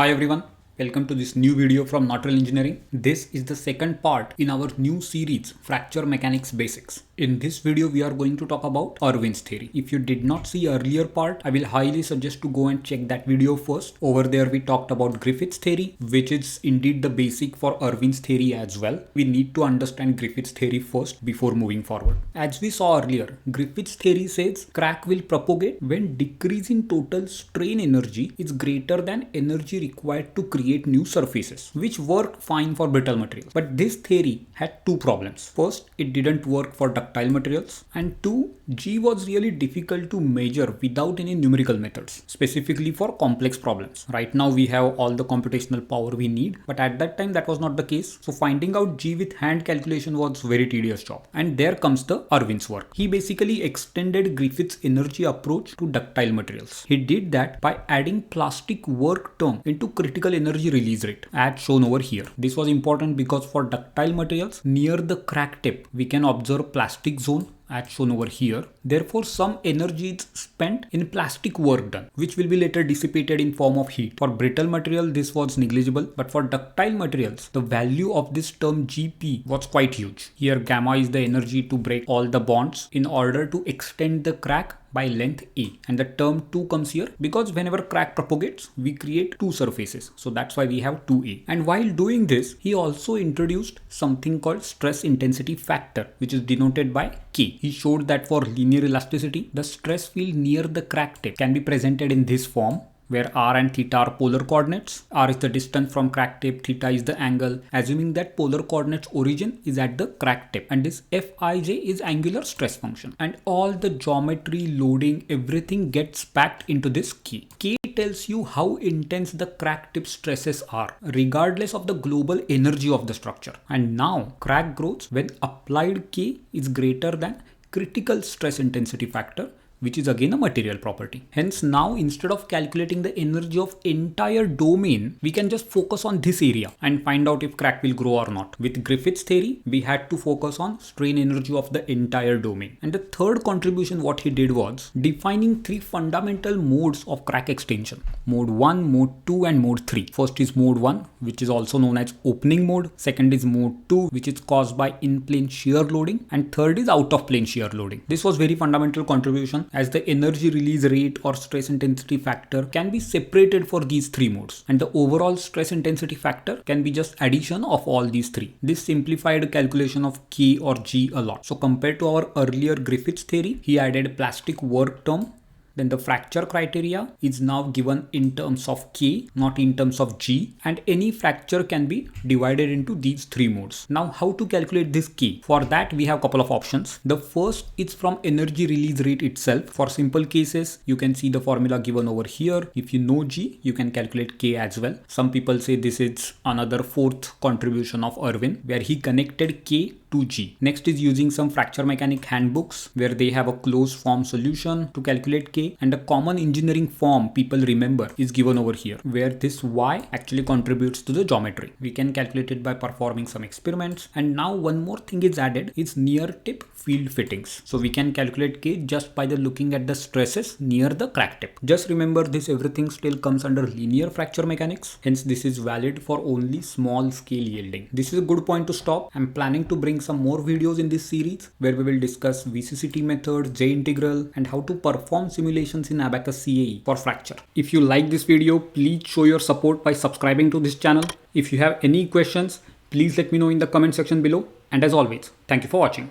Hi everyone, welcome to this new video from Natural Engineering. This is the second part in our new series Fracture Mechanics Basics. In this video we are going to talk about Irwin's theory. If you did not see earlier part, I will highly suggest to go and check that video first. Over there we talked about Griffith's theory, which is indeed the basic for Irwin's theory as well. We need to understand Griffith's theory first before moving forward. As we saw earlier, Griffith's theory says crack will propagate when decrease in total strain energy is greater than energy required to create new surfaces, which worked fine for brittle materials. But this theory had two problems. First, it didn't work for ductile materials, and two, G was really difficult to measure without any numerical methods, specifically for complex problems. Right now we have all the computational power we need, but at that time that was not the case. So finding out G with hand calculation was very tedious job. And there comes the Irwin's work. He basically extended Griffith's energy approach to ductile materials. He did that by adding plastic work term into critical energy release rate, as shown over here. This was important because for ductile materials, near the crack tip, we can observe plastic zone as shown over here. Therefore, some energy is spent in plastic work done, which will be later dissipated in form of heat. For brittle material, this was negligible, but for ductile materials, the value of this term Gp was quite huge. Here, gamma is the energy to break all the bonds in order to extend the crack by length A, and the term 2 comes here because whenever crack propagates we create two surfaces, so that's why we have 2A. And while doing this, he also introduced something called stress intensity factor, which is denoted by K. He showed that for linear elasticity, the stress field near the crack tip can be presented in this form, where r and theta are polar coordinates. R is the distance from crack tip, theta is the angle, assuming that polar coordinates origin is at the crack tip, and this Fij is angular stress function, and all the geometry, loading, everything gets packed into this K. K tells you how intense the crack tip stresses are, regardless of the global energy of the structure. And now crack grows when applied K is greater than critical stress intensity factor, which is again a material property. Hence now, instead of calculating the energy of entire domain, we can just focus on this area and find out if crack will grow or not. With Griffith's theory, we had to focus on strain energy of the entire domain. And the third contribution what he did was defining three fundamental modes of crack extension: mode 1, mode 2 and mode 3. First is mode 1, which is also known as opening mode. Second is mode 2, which is caused by in-plane shear loading, and third is out-of-plane shear loading. This was very fundamental contribution, as the energy release rate or stress intensity factor can be separated for these three modes, and the overall stress intensity factor can be just addition of all these three. This simplified calculation of K or G a lot. So compared to our earlier Griffith's theory, he added plastic work term. Then the fracture criteria is now given in terms of K, not in terms of G, and any fracture can be divided into these three modes. Now how to calculate this K? For that we have a couple of options. The first is from energy release rate itself. For simple cases, you can see the formula given over here. If you know G, you can calculate K as well. Some people say this is another fourth contribution of Irwin, where he connected K to G. Next is using some fracture mechanic handbooks, where they have a closed form solution to calculate K, and a common engineering form people remember is given over here, where this Y actually contributes to the geometry. We can calculate it by performing some experiments. And now one more thing is added, is near tip field fittings. So we can calculate K just by the looking at the stresses near the crack tip. Just remember this, everything still comes under linear fracture mechanics, hence this is valid for only small scale yielding. This is a good point to stop. I'm planning to bring some more videos in this series where we will discuss VCCT method, J integral, and how to perform simulations in Abacus CAE for fracture. If you like this video, please show your support by subscribing to this channel. If you have any questions, please let me know in the comment section below. And as always, thank you for watching.